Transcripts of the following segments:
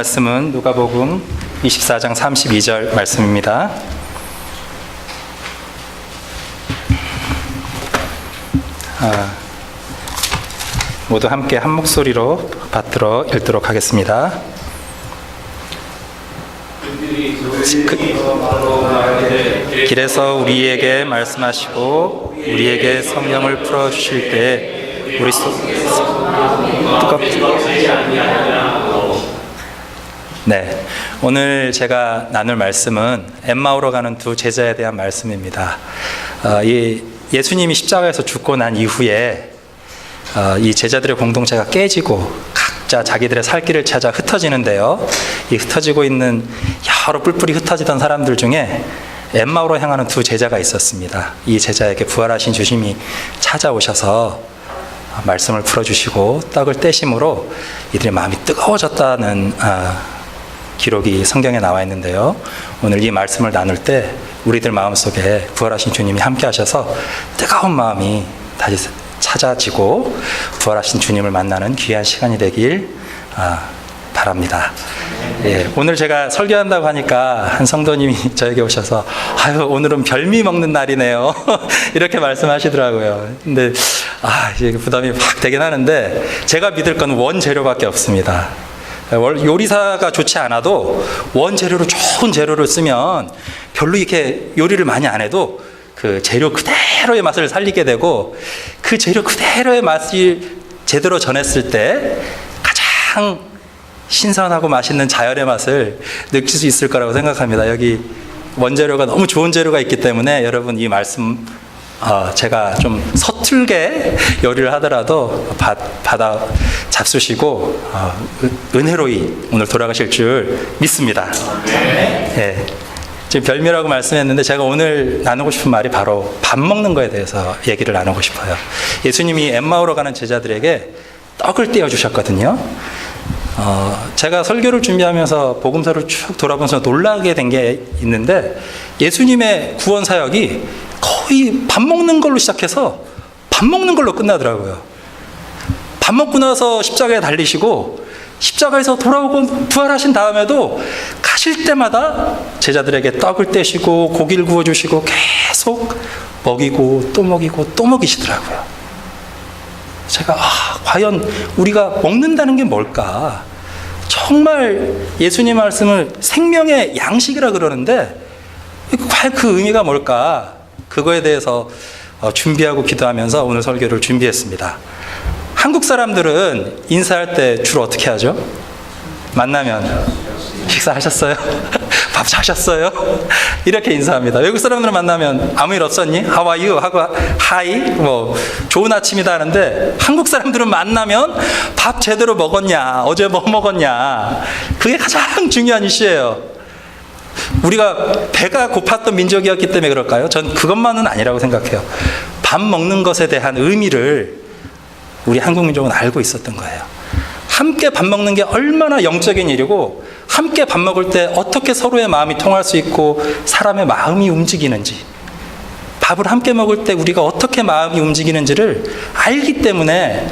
말씀은 누가복음 24장 32절 말씀입니다. 모두 함께 한 목소리로 받들어 읽도록 하겠습니다. 길에서 우리에게 말씀하시고 우리에게 성령을 풀어주실 때 우리 네, 오늘 제가 나눌 말씀은 엠마오로 가는 두 제자에 대한 말씀입니다. 예수님이 십자가에서 죽고 난 이후에 이 제자들의 공동체가 깨지고 각자 자기들의 살 길을 찾아 흩어지는데요. 이 흩어지고 있는 여러 뿔뿔이 흩어지던 사람들 중에 엠마오로 향하는 두 제자가 있었습니다. 이 제자에게 부활하신 주님이 찾아오셔서 말씀을 풀어주시고 떡을 떼심으로 이들의 마음이 뜨거워졌다는 기록이 성경에 나와 있는데요. 오늘 이 말씀을 나눌 때 우리들 마음속에 부활하신 주님이 함께 하셔서 뜨거운 마음이 다시 찾아지고 부활하신 주님을 만나는 귀한 시간이 되길 바랍니다. 예, 오늘 제가 설교한다고 하니까 한 성도님이 저에게 오셔서 아유, 오늘은 별미 먹는 날이네요. 이렇게 말씀하시더라고요. 근데 이게 부담이 확 되긴 하는데 제가 믿을 건 원재료밖에 없습니다. 요리사가 좋지 않아도 원재료로 좋은 재료를 쓰면 별로 이렇게 요리를 많이 안 해도 그 재료 그대로의 맛을 살리게 되고 그 재료 그대로의 맛을 제대로 전했을 때 가장 신선하고 맛있는 자연의 맛을 느낄 수 있을 거라고 생각합니다. 여기 원재료가 너무 좋은 재료가 있기 때문에 여러분 이 말씀 제가 좀 서툴게 요리를 하더라도 받아 잡수시고 은혜로이 오늘 돌아가실 줄 믿습니다. 네. 지금 별미라고 말씀했는데 제가 오늘 나누고 싶은 말이 바로 밥 먹는 거에 대해서 얘기를 나누고 싶어요. 예수님이 엠마오로 가는 제자들에게 떡을 떼어주셨거든요. 제가 설교를 준비하면서 복음서를 쭉 돌아보면서 놀라게 된 게 있는데 예수님의 구원 사역이 거의 밥 먹는 걸로 시작해서 밥 먹는 걸로 끝나더라고요. 밥 먹고 나서 십자가에 달리시고 십자가에서 돌아오고 부활하신 다음에도 가실 때마다 제자들에게 떡을 떼시고 고기를 구워주시고 계속 먹이고 또 먹이고 또 먹이시더라고요. 제가 과연 우리가 먹는다는 게 뭘까? 정말 예수님 말씀을 생명의 양식이라 그러는데 과연 그 의미가 뭘까? 그거에 대해서 준비하고 기도하면서 오늘 설교를 준비했습니다. 한국 사람들은 인사할 때 주로 어떻게 하죠? 만나면 식사하셨어요? 밥 사셨어요? 이렇게 인사합니다. 외국 사람들을 만나면 아무 일 없었니? How are you? 하고 Hi, 좋은 아침이다 하는데 한국 사람들은 만나면 밥 제대로 먹었냐? 어제 뭐 먹었냐? 그게 가장 중요한 이슈예요. 우리가 배가 고팠던 민족이었기 때문에 그럴까요? 전 그것만은 아니라고 생각해요. 밥 먹는 것에 대한 의미를 우리 한국 민족은 알고 있었던 거예요. 함께 밥 먹는 게 얼마나 영적인 일이고 함께 밥 먹을 때 어떻게 서로의 마음이 통할 수 있고 사람의 마음이 움직이는지, 밥을 함께 먹을 때 우리가 어떻게 마음이 움직이는지를 알기 때문에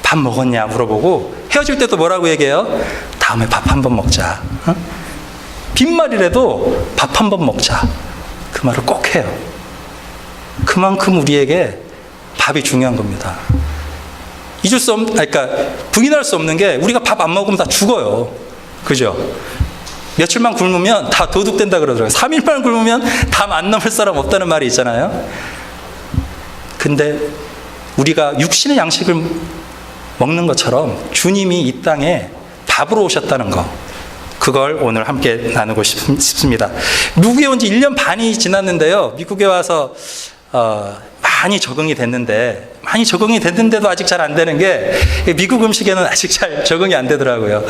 밥 먹었냐 물어보고 헤어질 때도 뭐라고 얘기해요? 다음에 밥 한번 먹자. 빈말이라도 밥 한번 먹자. 그 말을 꼭 해요. 그만큼 우리에게 밥이 중요한 겁니다. 그러니까 부인할 수 없는 게 우리가 밥 안 먹으면 다 죽어요. 그죠? 며칠만 굶으면 다 도둑된다 그러더라고요. 3일만 굶으면 담 안 넘을 사람 없다는 말이 있잖아요. 근데 우리가 육신의 양식을 먹는 것처럼 주님이 이 땅에 밥으로 오셨다는 거, 그걸 오늘 함께 나누고 싶습니다. 미국에 온 지 1년 반이 지났는데요. 미국에 와서 많이 적응이 됐는데도 아직 잘 안 되는 게 미국 음식에는 아직 잘 적응이 안 되더라고요.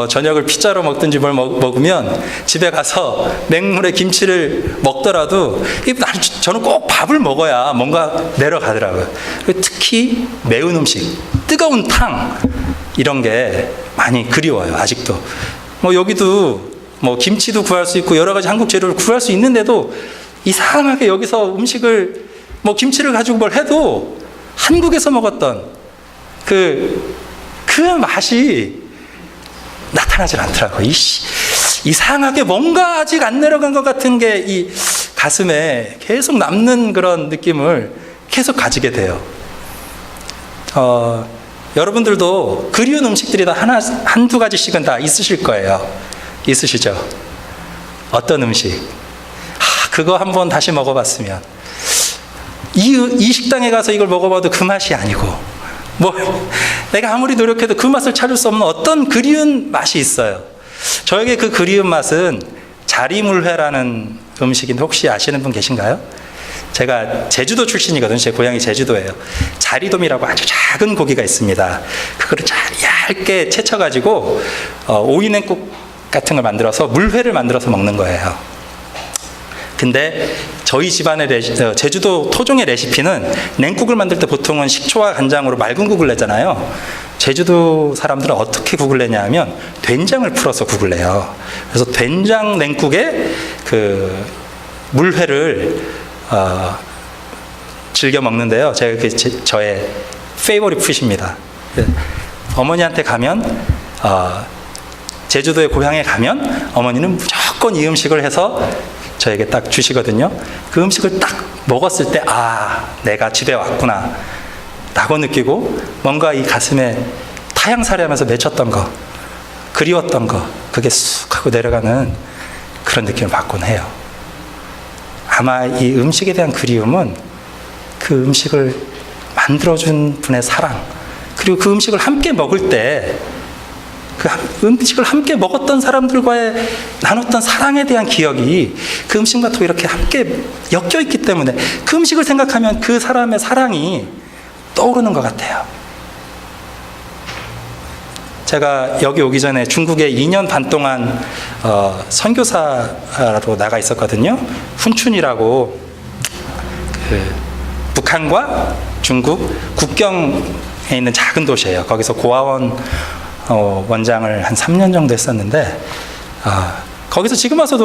저녁을 피자로 먹든지 뭘 먹으면 집에 가서 맹물에 김치를 먹더라도 저는 꼭 밥을 먹어야 뭔가 내려가더라고요. 특히 매운 음식, 뜨거운 탕 이런 게 많이 그리워요. 아직도. 여기도 김치도 구할 수 있고 여러 가지 한국 재료를 구할 수 있는데도 이상하게 여기서 음식을 김치를 가지고 뭘 해도 한국에서 먹었던 그 맛이 나타나질 않더라고요. 이상하게 뭔가 아직 안 내려간 것 같은 게 이 가슴에 계속 남는 그런 느낌을 계속 가지게 돼요. 여러분들도 그리운 음식들이 다 한두 가지씩은 다 있으실 거예요. 있으시죠? 어떤 음식? 그거 한번 다시 먹어봤으면. 이 식당에 가서 이걸 먹어봐도 그 맛이 아니고, 내가 아무리 노력해도 그 맛을 찾을 수 없는 어떤 그리운 맛이 있어요. 저에게 그 그리운 맛은 자리물회라는 음식인데 혹시 아시는 분 계신가요? 제가 제주도 출신이거든요. 제 고향이 제주도예요. 자리돔이라고 아주 작은 고기가 있습니다. 그거를 얇게 채쳐가지고 오이냉국 같은 걸 만들어서 물회를 만들어서 먹는 거예요. 근데 저희 집안의 제주도 토종의 레시피는 냉국을 만들 때 보통은 식초와 간장으로 맑은 국을 내잖아요. 제주도 사람들은 어떻게 국을 내냐 하면 된장을 풀어서 국을 내요. 그래서 된장 냉국에 그 물회를 즐겨 먹는데요. 제가 저의 페이보릿 푸드입니다. 어머니한테 가면 제주도의 고향에 가면 어머니는 무조건 이 음식을 해서 저에게 딱 주시거든요. 그 음식을 딱 먹었을 때 내가 집에 왔구나 라고 느끼고 뭔가 이 가슴에 타향살이하면서 맺혔던 거, 그리웠던 거, 그게 쑥 하고 내려가는 그런 느낌을 받곤 해요. 아마 이 음식에 대한 그리움은 그 음식을 만들어준 분의 사랑, 그리고 그 음식을 함께 먹을 때 그 음식을 함께 먹었던 사람들과의 나눴던 사랑에 대한 기억이 그 음식과 또 이렇게 함께 엮여 있기 때문에 그 음식을 생각하면 그 사람의 사랑이 떠오르는 것 같아요. 제가 여기 오기 전에 중국에 2년 반 동안 선교사로 나가 있었거든요. 훈춘이라고 북한과 중국 국경에 있는 작은 도시예요. 거기서 고아원 원장을 한 3년 정도 했었는데 거기서 지금 와서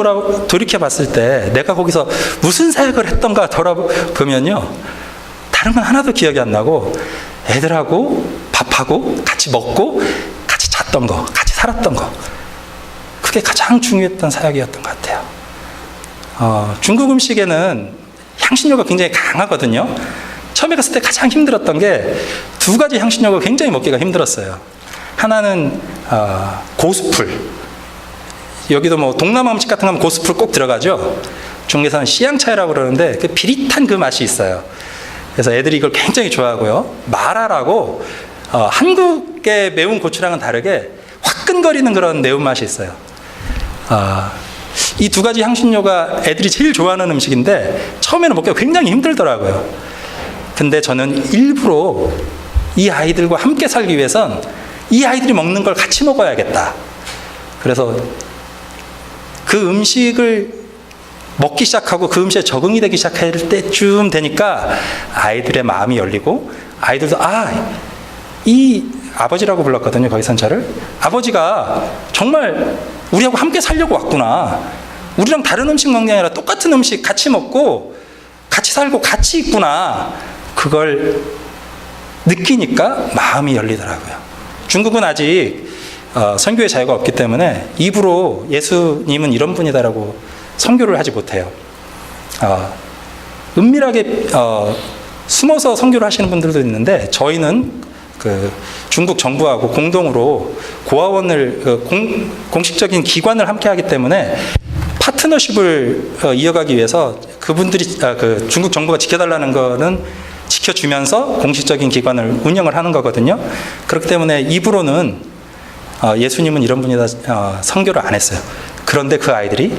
돌이켜 봤을 때 내가 거기서 무슨 사역을 했던가 돌아보면요, 다른 건 하나도 기억이 안 나고 애들하고 밥하고 같이 먹고 같이 잤던 거, 같이 살았던 거, 그게 가장 중요했던 사역이었던 것 같아요. 중국 음식에는 향신료가 굉장히 강하거든요. 처음에 갔을 때 가장 힘들었던 게 두 가지 향신료가 굉장히 먹기가 힘들었어요. 하나는 고수풀. 여기도 동남아 음식 같은 거 하면 고수풀 꼭 들어가죠. 중국에서는 씨양차이라고 그러는데 그 비릿한 그 맛이 있어요. 그래서 애들이 이걸 굉장히 좋아하고요. 마라라고 한국의 매운 고추랑은 다르게 화끈거리는 그런 매운맛이 있어요. 이 두 가지 향신료가 애들이 제일 좋아하는 음식인데 처음에는 먹기가 굉장히 힘들더라고요. 근데 저는 일부러 이 아이들과 함께 살기 위해선 이 아이들이 먹는 걸 같이 먹어야겠다. 그래서 그 음식을 먹기 시작하고 그 음식에 적응이 되기 시작할 때쯤 되니까 아이들의 마음이 열리고 아이들도 이 아버지라고 불렀거든요. 거기선 저를. 아버지가 정말 우리하고 함께 살려고 왔구나. 우리랑 다른 음식 먹는 게 아니라 똑같은 음식 같이 먹고 같이 살고 같이 있구나. 그걸 느끼니까 마음이 열리더라고요. 중국은 아직 선교의 자유가 없기 때문에 입으로 예수님은 이런 분이다라고 선교를 하지 못해요. 은밀하게 숨어서 선교를 하시는 분들도 있는데 저희는 그 중국 정부하고 공동으로 고아원을 공식적인 기관을 함께 하기 때문에 파트너십을 이어가기 위해서 그분들이 그 중국 정부가 지켜달라는 거는 지켜주면서 공식적인 기관을 운영을 하는 거거든요. 그렇기 때문에 입으로는 예수님은 이런 분이다 선교를 안 했어요. 그런데 그 아이들이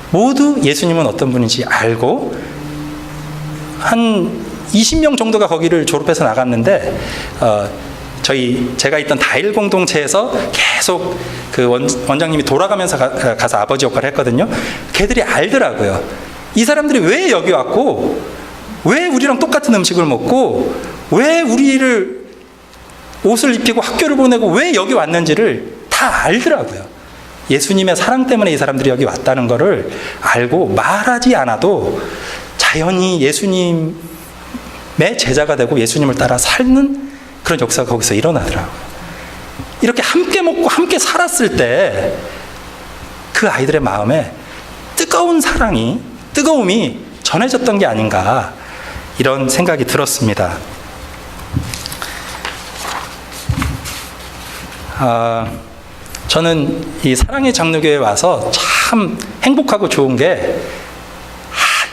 모두 예수님은 어떤 분인지 알고 한 20명 정도가 거기를 졸업해서 나갔는데 제가 있던 다일 공동체에서 계속 그 원장님이 돌아가면서 가서 아버지 역할을 했거든요. 걔들이 알더라고요. 이 사람들이 왜 여기 왔고 왜 우리랑 똑같은 음식을 먹고 왜 우리를 옷을 입히고 학교를 보내고 왜 여기 왔는지를 다 알더라고요. 예수님의 사랑 때문에 이 사람들이 여기 왔다는 거를 알고 말하지 않아도 자연히 예수님의 제자가 되고 예수님을 따라 사는 그런 역사가 거기서 일어나더라고요. 이렇게 함께 먹고 함께 살았을 때 그 아이들의 마음에 뜨거움이 전해졌던 게 아닌가, 이런 생각이 들었습니다. 저는 이 사랑의 장로교회에 와서 참 행복하고 좋은 게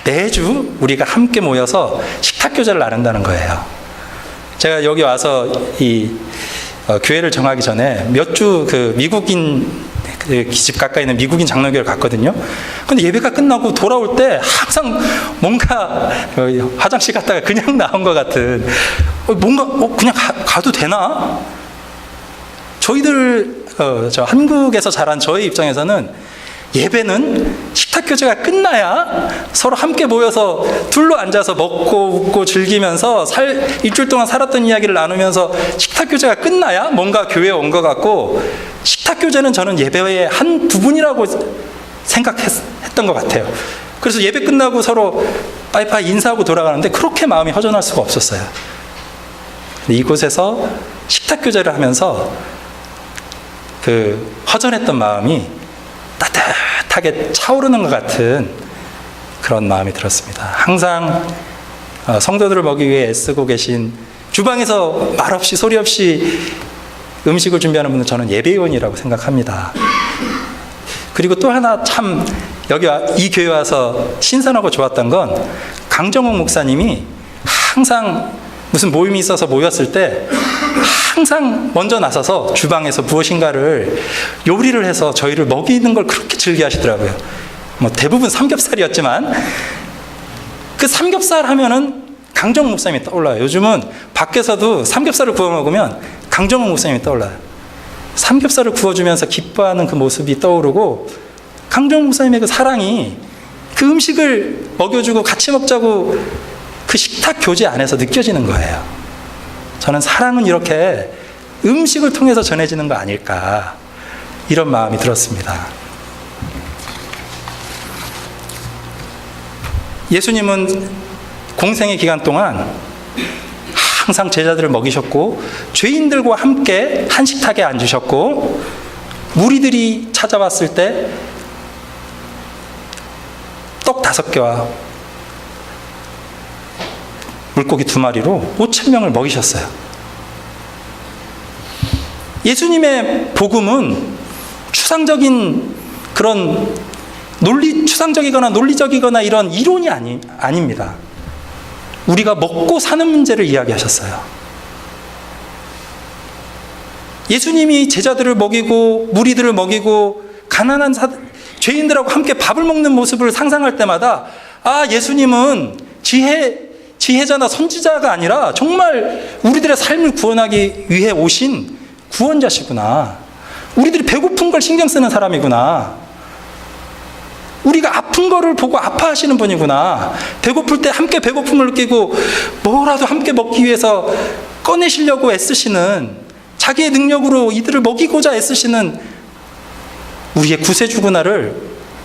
매주 우리가 함께 모여서 식탁교제를 나눈다는 거예요. 제가 여기 와서 이 교회를 정하기 전에 몇 주 그 미국인 집 가까이 있는 미국인 장로교회를 갔거든요. 근데 예배가 끝나고 돌아올 때 항상 뭔가 화장실 갔다가 그냥 나온 것 같은, 뭔가 그냥 가도 되나? 저희들 저 한국에서 자란 저희 입장에서는 예배는 식탁교제가 끝나야 서로 함께 모여서 둘러 앉아서 먹고 웃고 즐기면서 일주일 동안 살았던 이야기를 나누면서 식탁교제가 끝나야 뭔가 교회에 온 것 같고, 식탁교제는 저는 예배의 한 부분이라고 생각했던 것 같아요. 그래서 예배 끝나고 서로 빠이빠이 인사하고 돌아가는데 그렇게 마음이 허전할 수가 없었어요. 이곳에서 식탁교제를 하면서 그 허전했던 마음이 따뜻하게 차오르는 것 같은 그런 마음이 들었습니다. 항상 성도들을 먹이기 위해 애쓰고 계신, 주방에서 말없이 소리 없이 음식을 준비하는 분은 저는 예배위원이라고 생각합니다. 그리고 또 하나 참 여기 이 교회 와서 신선하고 좋았던 건, 강정욱 목사님이 항상 무슨 모임이 있어서 모였을 때 항상 먼저 나서서 주방에서 무엇인가를 요리를 해서 저희를 먹이는 걸 그렇게 즐겨 하시더라고요. 뭐 대부분 삼겹살이었지만 그 삼겹살 하면은 강정욱 목사님이 떠올라요. 요즘은 밖에서도 삼겹살을 구워 먹으면 강정욱 목사님이 떠올라요. 삼겹살을 구워주면서 기뻐하는 그 모습이 떠오르고, 강정욱 목사님의 그 사랑이 그 음식을 먹여주고 같이 먹자고 그 식탁 교제 안에서 느껴지는 거예요. 저는 사랑은 이렇게 음식을 통해서 전해지는 거 아닐까, 이런 마음이 들었습니다. 예수님은 공생의 기간 동안 항상 제자들을 먹이셨고, 죄인들과 함께 한 식탁에 앉으셨고, 무리들이 찾아왔을 때 떡 5개와 물고기 2마리로 5,000명을 먹이셨어요. 예수님의 복음은 추상적인 그런 추상적이거나 논리적이거나 이런 이론이 아닙니다. 우리가 먹고 사는 문제를 이야기하셨어요. 예수님이 제자들을 먹이고 무리들을 먹이고 가난한 죄인들하고 함께 밥을 먹는 모습을 상상할 때마다, 예수님은 지혜자나 선지자가 아니라 정말 우리들의 삶을 구원하기 위해 오신 구원자시구나. 우리들이 배고픈 걸 신경 쓰는 사람이구나. 우리가 아픈 거를 보고 아파하시는 분이구나. 배고플 때 함께 배고픔을 느끼고 뭐라도 함께 먹기 위해서 꺼내시려고 애쓰시는, 자기의 능력으로 이들을 먹이고자 애쓰시는 우리의 구세주구나를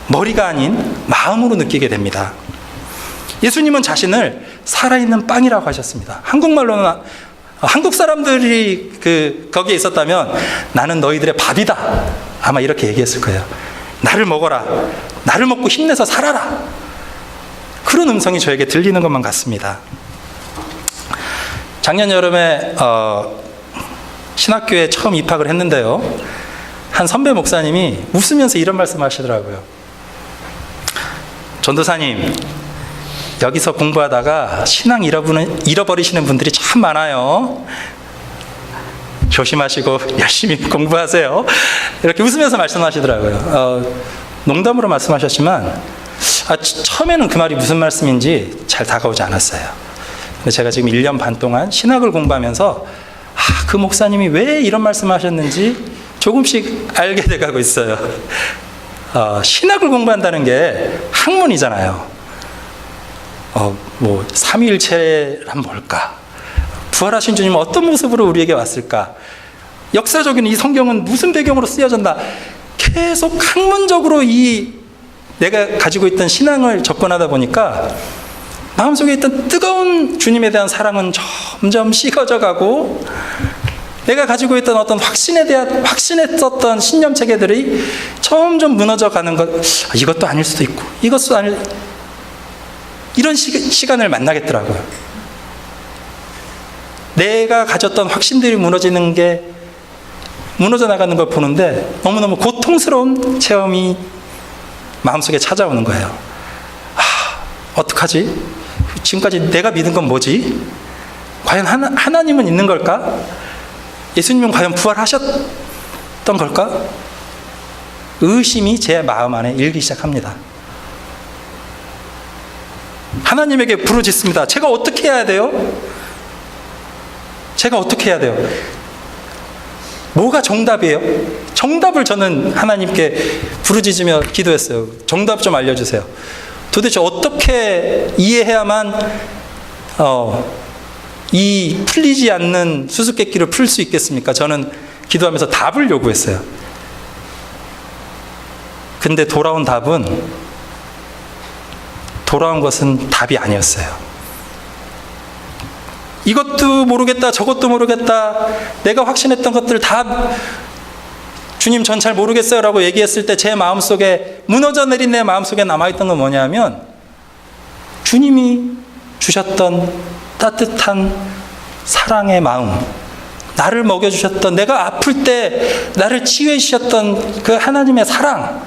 머리가 아닌 마음으로 느끼게 됩니다. 예수님은 자신을 살아있는 빵이라고 하셨습니다. 한국말로는, 한국 사람들이 거기에 있었다면 나는 너희들의 밥이다, 아마 이렇게 얘기했을 거예요. 나를 먹어라. 나를 먹고 힘내서 살아라. 그런 음성이 저에게 들리는 것만 같습니다. 작년 여름에 신학교에 처음 입학을 했는데요, 한 선배 목사님이 웃으면서 이런 말씀 하시더라고요. 전도사님, 여기서 공부하다가 신앙 잃어버리시는 분들이 참 많아요. 조심하시고 열심히 공부하세요. 이렇게 웃으면서 말씀하시더라고요. 농담으로 말씀하셨지만 처음에는 그 말이 무슨 말씀인지 잘 다가오지 않았어요. 근데 제가 지금 1년 반 동안 신학을 공부하면서 그 목사님이 왜 이런 말씀하셨는지 조금씩 알게 돼가고 있어요. 신학을 공부한다는 게 학문이잖아요. 삼위일체란 뭘까? 부활하신 주님은 어떤 모습으로 우리에게 왔을까? 역사적인 이 성경은 무슨 배경으로 쓰여졌나? 계속 학문적으로 내가 가지고 있던 신앙을 접근하다 보니까 마음속에 있던 뜨거운 주님에 대한 사랑은 점점 식어져 가고 내가 가지고 있던 어떤 확신했었던 신념 체계들이 점점 무너져 가는 것, 이것도 아닐 수도 있고, 이것도 아닐, 이런 시간을 만나겠더라고요. 내가 가졌던 확신들이 무너져 나가는 걸 보는데 너무너무 고통스러운 체험이 마음속에 찾아오는 거예요. 어떡하지? 지금까지 내가 믿은 건 뭐지? 과연 하나님은 있는 걸까? 예수님은 과연 부활하셨던 걸까? 의심이 제 마음 안에 일기 시작합니다. 하나님에게 부르짖습니다. 제가 어떻게 해야 돼요? 제가 어떻게 해야 돼요? 뭐가 정답이에요? 정답을 저는 하나님께 부르짖으며 기도했어요. 정답 좀 알려주세요. 도대체 어떻게 이해해야만 이 풀리지 않는 수수께끼를 풀 수 있겠습니까? 저는 기도하면서 답을 요구했어요. 근데 돌아온 것은 답이 아니었어요. 이것도 모르겠다, 저것도 모르겠다, 내가 확신했던 것들 다 주님 전 잘 모르겠어요 라고 얘기했을 때 제 마음속에, 무너져 내린 내 마음속에 남아있던 건 뭐냐면, 주님이 주셨던 따뜻한 사랑의 마음, 나를 먹여주셨던, 내가 아플 때 나를 치유해 주셨던 그 하나님의 사랑,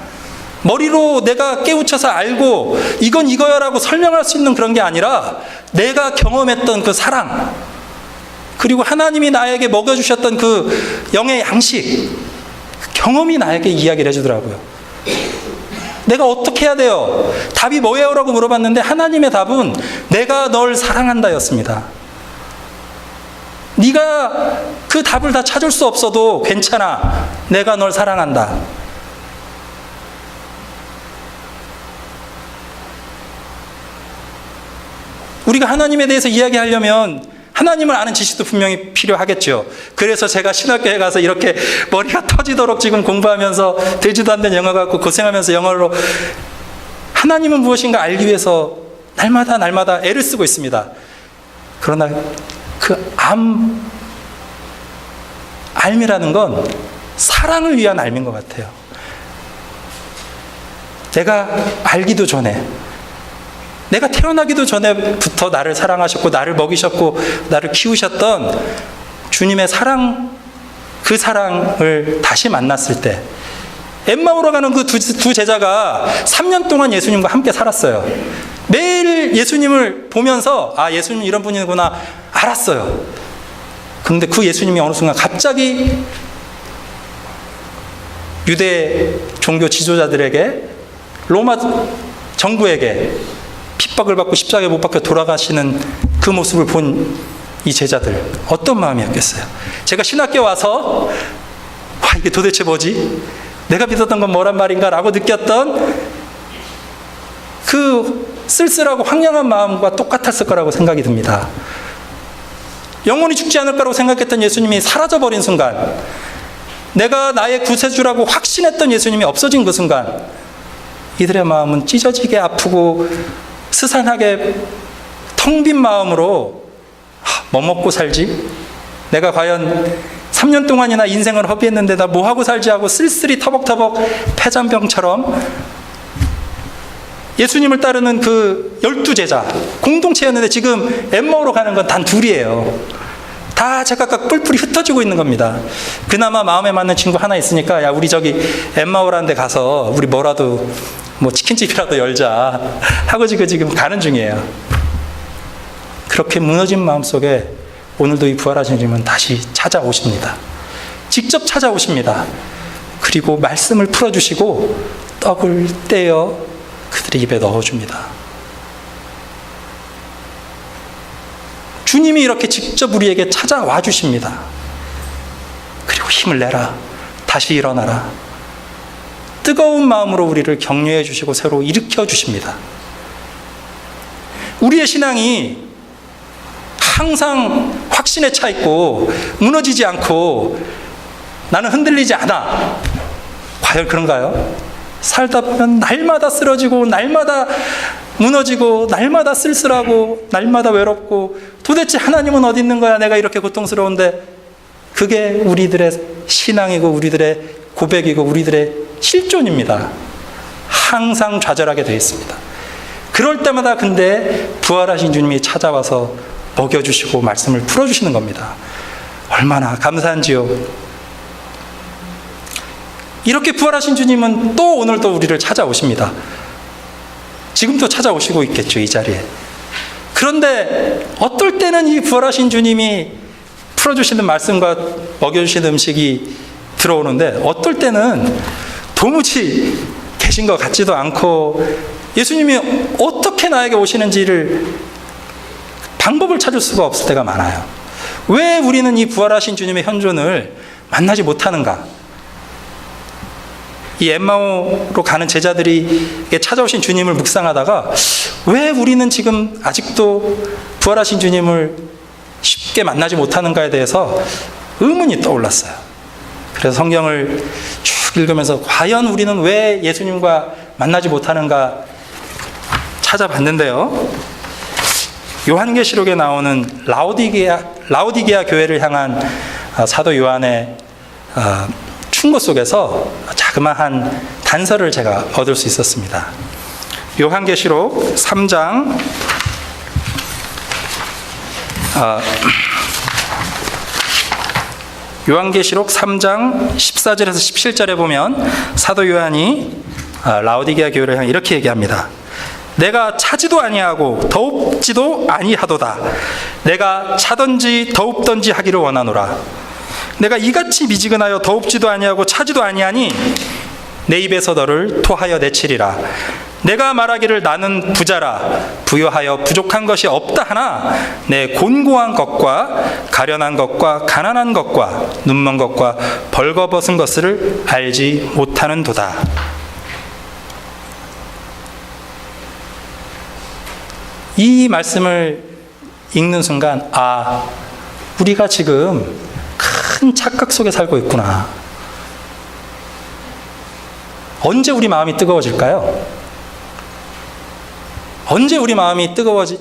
머리로 내가 깨우쳐서 알고 이건 이거야 라고 설명할 수 있는 그런 게 아니라 내가 경험했던 그 사랑, 그리고 하나님이 나에게 먹여주셨던 그 영의 양식, 경험이 나에게 이야기를 해주더라고요. 내가 어떻게 해야 돼요? 답이 뭐예요? 라고 물어봤는데 하나님의 답은 내가 널 사랑한다였습니다. 네가 그 답을 다 찾을 수 없어도 괜찮아. 내가 널 사랑한다. 우리가 하나님에 대해서 이야기하려면 하나님을 아는 지식도 분명히 필요하겠죠. 그래서 제가 신학교에 가서 이렇게 머리가 터지도록 지금 공부하면서 되지도 않는 영어 갖고 고생하면서 영어로 하나님은 무엇인가 알기 위해서 날마다 애를 쓰고 있습니다. 그러나 그 알미라는 건 사랑을 위한 알미인 것 같아요. 내가 알기도 전에, 내가 태어나기도 전에부터 나를 사랑하셨고 나를 먹이셨고 나를 키우셨던 주님의 사랑, 그 사랑을 다시 만났을 때, 엠마오로 가는 그 두 제자가 3년 동안 예수님과 함께 살았어요. 매일 예수님을 보면서 예수님 이런 분이구나 알았어요. 그런데 그 예수님이 어느 순간 갑자기 유대 종교 지도자들에게, 로마 정부에게 핍박을 받고 십자가에 못 박혀 돌아가시는 그 모습을 본 이 제자들, 어떤 마음이었겠어요? 제가 신학교 와서 이게 도대체 뭐지? 내가 믿었던 건 뭐란 말인가? 라고 느꼈던 그 쓸쓸하고 황량한 마음과 똑같았을 거라고 생각이 듭니다. 영원히 죽지 않을 거라고 생각했던 예수님이 사라져버린 순간, 내가 나의 구세주라고 확신했던 예수님이 없어진 그 순간, 이들의 마음은 찢어지게 아프고 스산하게 텅 빈 마음으로 뭐 먹고 살지? 내가 과연 3년 동안이나 인생을 허비했는데 나 뭐 하고 살지 하고 쓸쓸히 터벅터벅 폐잔병처럼 예수님을 따르는 그 12제자 공동체였는데 지금 엠마오로 가는 건 단 둘이에요. 다 제각각 뿔뿔이 흩어지고 있는 겁니다. 그나마 마음에 맞는 친구 하나 있으니까 야 우리 저기 엠마오라는 데 가서 우리 뭐라도 뭐 치킨집이라도 열자 하고 지금 가는 중이에요. 그렇게 무너진 마음속에 오늘도 이 부활하신 주님은 다시 찾아오십니다. 직접 찾아오십니다. 그리고 말씀을 풀어주시고 떡을 떼어 그들의 입에 넣어줍니다. 주님이 이렇게 직접 우리에게 찾아와 주십니다. 그리고 힘을 내라. 다시 일어나라. 뜨거운 마음으로 우리를 격려해 주시고 새로 일으켜 주십니다. 우리의 신앙이 항상 확신에 차 있고 무너지지 않고 나는 흔들리지 않아. 과연 그런가요? 살다 보면 날마다 쓰러지고 날마다 무너지고 날마다 쓸쓸하고 날마다 외롭고 도대체 하나님은 어디 있는 거야? 내가 이렇게 고통스러운데. 그게 우리들의 신앙이고 우리들의 고백이고 우리들의 실존입니다. 항상 좌절하게 되어 있습니다. 그럴 때마다 근데 부활하신 주님이 찾아와서 먹여주시고 말씀을 풀어주시는 겁니다. 얼마나 감사한지요. 이렇게 부활하신 주님은 또 오늘도 우리를 찾아오십니다. 지금도 찾아오시고 있겠죠, 이 자리에. 그런데 어떨 때는 이 부활하신 주님이 풀어주시는 말씀과 먹여주시는 음식이 들어오는데 어떨 때는 도무지 계신 것 같지도 않고 예수님이 어떻게 나에게 오시는지를 방법을 찾을 수가 없을 때가 많아요. 왜 우리는 이 부활하신 주님의 현존을 만나지 못하는가? 이 엠마오로 가는 제자들이 찾아오신 주님을 묵상하다가 왜 우리는 지금 아직도 부활하신 주님을 쉽게 만나지 못하는가에 대해서 의문이 떠올랐어요. 그래서 성경을 쭉 읽으면서 과연 우리는 왜 예수님과 만나지 못하는가 찾아봤는데요. 요한계시록에 나오는 라오디게아 교회를 향한 사도 요한의 충고 속에서 자그마한 단서를 제가 얻을 수 있었습니다. 요한계시록 3장 요한계시록 3장 14절에서 17절에 보면 사도 요한이 라오디게아 교회를 향해 이렇게 얘기합니다. 내가 차지도 아니하고 더웁지도 아니하도다. 내가 차든지 더웁든지 하기를 원하노라. 내가 이같이 미지근하여 더웁지도 아니하고 차지도 아니하니 내 입에서 너를 토하여 내치리라. 내가 말하기를 나는 부자라 부요하여 부족한 것이 없다 하나 내 곤고한 것과 가련한 것과 가난한 것과 눈먼 것과 벌거벗은 것을 알지 못하는도다. 이 말씀을 읽는 순간 우리가 지금 큰 착각 속에 살고 있구나. 언제 우리 마음이 뜨거워질까요? 언제 우리 마음이 뜨거워집니까?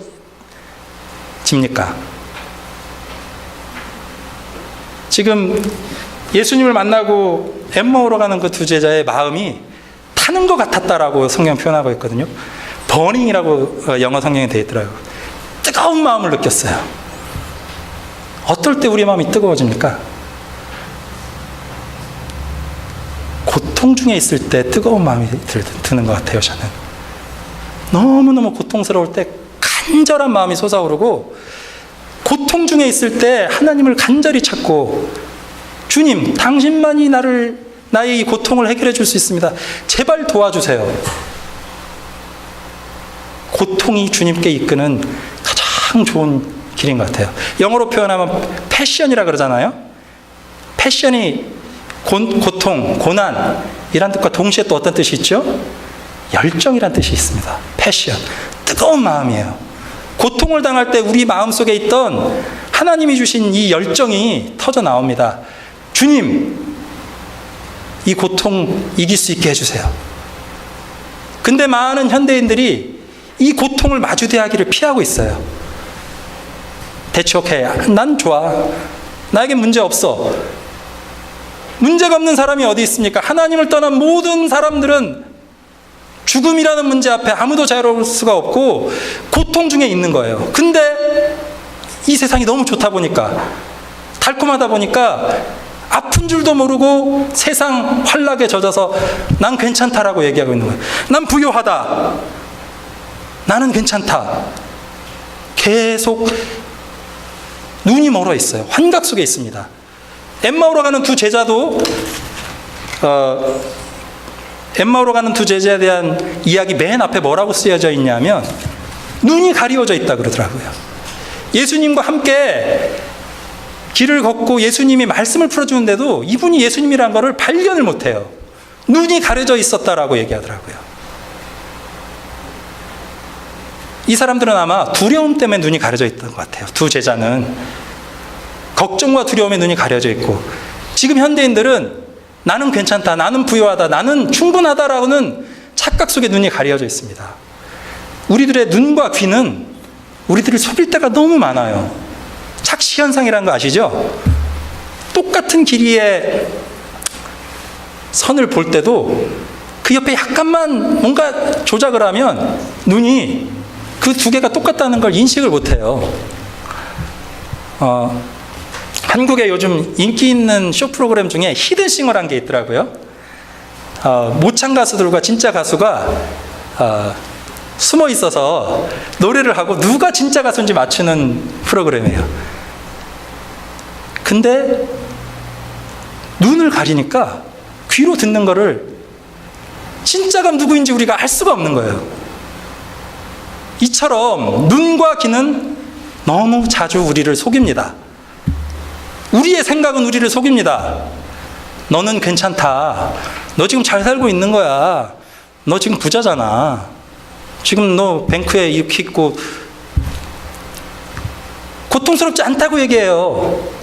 지금 예수님을 만나고 엠마오로 가는 그 두 제자의 마음이 타는 것 같았다라고 성경 표현하고 있거든요. 버닝이라고 영어 성경에 되어 있더라고요. 뜨거운 마음을 느꼈어요. 어떨 때 우리 마음이 뜨거워집니까? 고통 중에 있을 때 뜨거운 마음이 드는 것 같아요. 저는 너무너무 고통스러울 때 간절한 마음이 솟아오르고, 고통 중에 있을 때 하나님을 간절히 찾고, 주님, 당신만이 나의 이 고통을 해결해 줄 수 있습니다. 제발 도와주세요. 고통이 주님께 이끄는 가장 좋은 길인 것 같아요. 영어로 표현하면 패션이라 그러잖아요. 패션이 고통, 고난 이란 뜻과 동시에 또 어떤 뜻이 있죠? 열정이란 뜻이 있습니다. 패션, 뜨거운 마음이에요. 고통을 당할 때 우리 마음속에 있던 하나님이 주신 이 열정이 터져 나옵니다. 주님, 이 고통 이길 수 있게 해주세요. 근데 많은 현대인들이 이 고통을 마주대하기를 피하고 있어요. 대처해. 난 좋아. 나에겐 문제 없어. 문제가 없는 사람이 어디 있습니까? 하나님을 떠난 모든 사람들은 죽음이라는 문제 앞에 아무도 자유로울 수가 없고 고통 중에 있는 거예요. 근데 이 세상이 너무 좋다 보니까, 달콤하다 보니까 아픈 줄도 모르고 세상 환락에 젖어서 난 괜찮다라고 얘기하고 있는 거예요. 난 부유하다. 나는 괜찮다. 계속 눈이 멀어 있어요. 환각 속에 있습니다. 엠마오로 가는 두 제자도 엠마오로 가는 두 제자에 대한 이야기 맨 앞에 뭐라고 쓰여져 있냐면 눈이 가리워져 있다 그러더라고요. 예수님과 함께 길을 걷고 예수님이 말씀을 풀어주는데도 이분이 예수님이라는 것을 발견을 못해요. 눈이 가려져 있었다라고 얘기하더라고요. 이 사람들은 아마 두려움 때문에 눈이 가려져 있던 것 같아요. 두 제자는 걱정과 두려움에 눈이 가려져 있고, 지금 현대인들은 나는 괜찮다, 나는 부유하다, 나는 충분하다라고는 착각 속에 눈이 가려져 있습니다. 우리들의 눈과 귀는 우리들을 속일 때가 너무 많아요. 착시현상이라는 거 아시죠? 똑같은 길이의 선을 볼 때도 그 옆에 약간만 뭔가 조작을 하면 눈이 그 두 개가 똑같다는 걸 인식을 못해요. 한국에 요즘 인기 있는 쇼 프로그램 중에 히든싱어라는 게 있더라고요. 모창 가수들과 진짜 가수가 숨어 있어서 노래를 하고 누가 진짜 가수인지 맞추는 프로그램이에요. 근데 눈을 가리니까 귀로 듣는 거를 진짜가 누구인지 우리가 알 수가 없는 거예요. 이처럼 눈과 귀는 너무 자주 우리를 속입니다. 우리의 생각은 우리를 속입니다. 너는 괜찮다. 너 지금 잘 살고 있는 거야. 너 지금 부자잖아. 지금 너 뱅크에 이렇게 있고 고통스럽지 않다고 얘기해요.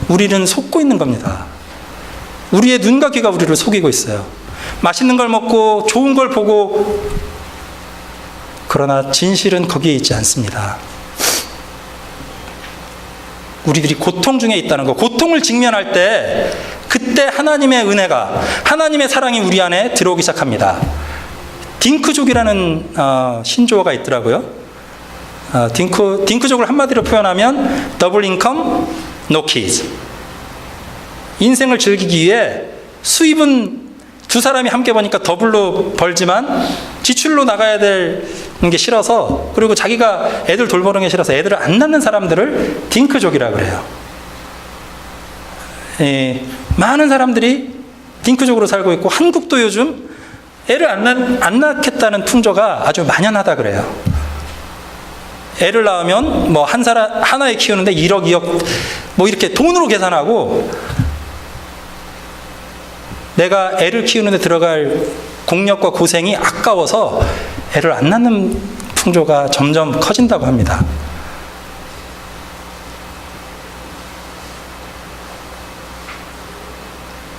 우리는 속고 있는 겁니다. 우리의 눈과 귀가 우리를 속이고 있어요. 맛있는 걸 먹고 좋은 걸 보고, 그러나 진실은 거기에 있지 않습니다. 우리들이 고통 중에 있다는 것, 고통을 직면할 때 그때 하나님의 은혜가, 하나님의 사랑이 우리 안에 들어오기 시작합니다. 딩크족이라는 신조어가 있더라고요. 딩크족을 한마디로 표현하면 더블 인컴, 노 키즈. 인생을 즐기기 위해 수입은 두 사람이 함께 버니까 더블로 벌지만 지출로 나가야 되는 게 싫어서, 그리고 자기가 애들 돌보는 게 싫어서 애들을 안 낳는 사람들을 딩크족이라고 그래요. 많은 사람들이 딩크족으로 살고 있고, 한국도 요즘 애를 안 낳겠다는 풍조가 아주 만연하다 그래요. 애를 낳으면 뭐 하나에 키우는데 1억, 2억 뭐 이렇게 돈으로 계산하고, 내가 애를 키우는데 들어갈 공력과 고생이 아까워서 애를 안 낳는 풍조가 점점 커진다고 합니다.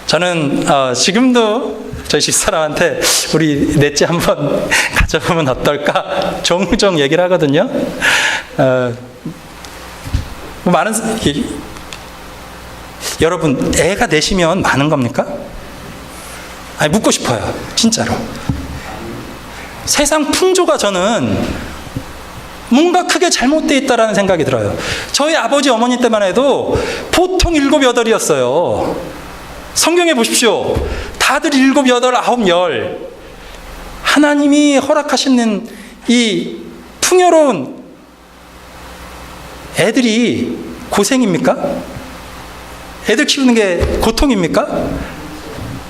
저는 지금도 저희 집사람한테 우리 넷째 한번 가져보면 어떨까 종종 얘기를 하거든요. 여러분, 애가 넷이면 많은 겁니까? 아니, 묻고 싶어요. 진짜로. 세상 풍조가 저는 뭔가 크게 잘못되어 있다는 생각이 들어요. 저희 아버지 어머니 때만 해도 보통 7, 8이었어요. 성경에 보십시오. 다들 7, 8, 9, 10. 하나님이 허락하시는 이 풍요로운 애들이 고생입니까? 애들 키우는 게 고통입니까?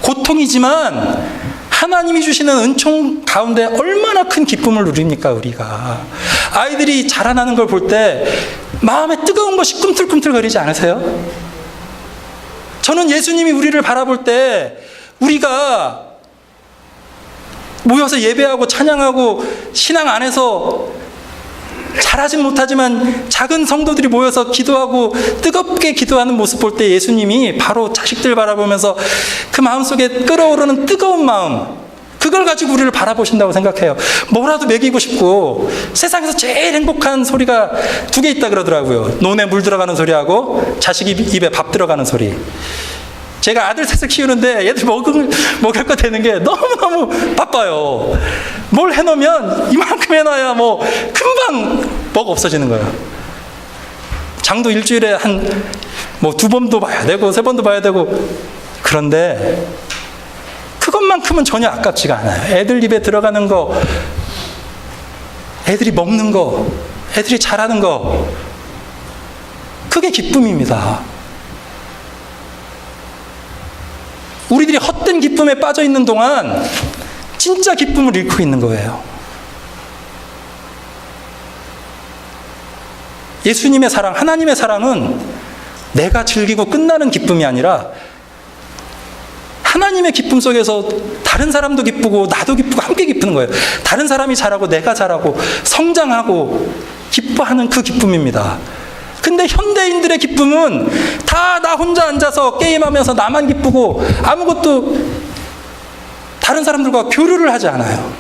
고통이지만 하나님이 주시는 은총 가운데 얼마나 큰 기쁨을 누립니까, 우리가. 아이들이 자라나는 걸 볼 때 마음에 뜨거운 것이 꿈틀꿈틀거리지 않으세요? 저는 예수님이 우리를 바라볼 때 우리가 모여서 예배하고 찬양하고 신앙 안에서 잘하진 못하지만 작은 성도들이 모여서 기도하고 뜨겁게 기도하는 모습 볼 때 예수님이 바로 자식들 바라보면서 그 마음속에 끓어오르는 뜨거운 마음, 그걸 가지고 우리를 바라보신다고 생각해요. 뭐라도 먹이고 싶고, 세상에서 제일 행복한 소리가 2개 있다 그러더라고요. 논에 물 들어가는 소리하고 자식 입에 밥 들어가는 소리. 제가 아들 셋을 키우는데 얘들 먹을 거 되는 게 너무너무 바빠요. 뭘 해놓으면 이만큼 해놔야 뭐 금방 먹어 없어지는 거예요. 장도 일주일에 한 뭐 2번도 봐야 되고 3번도 봐야 되고. 그런데 그것만큼은 전혀 아깝지가 않아요. 애들 입에 들어가는 거, 애들이 먹는 거, 애들이 자라는 거, 그게 기쁨입니다. 우리들이 헛된 기쁨에 빠져 있는 동안 진짜 기쁨을 잃고 있는 거예요. 예수님의 사랑, 하나님의 사랑은 내가 즐기고 끝나는 기쁨이 아니라 하나님의 기쁨 속에서 다른 사람도 기쁘고 나도 기쁘고 함께 기쁘는 거예요. 다른 사람이 잘하고 내가 잘하고 성장하고 기뻐하는 그 기쁨입니다. 근데 현대인들의 기쁨은 다 나 혼자 앉아서 게임하면서 나만 기쁘고 아무것도 다른 사람들과 교류를 하지 않아요.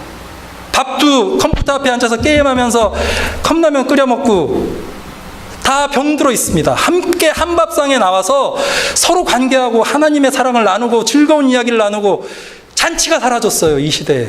밥도 컴퓨터 앞에 앉아서 게임하면서 컵라면 끓여 먹고 다 병들어 있습니다. 함께 한 밥상에 나와서 서로 관계하고 하나님의 사랑을 나누고 즐거운 이야기를 나누고 잔치가 사라졌어요, 이 시대에.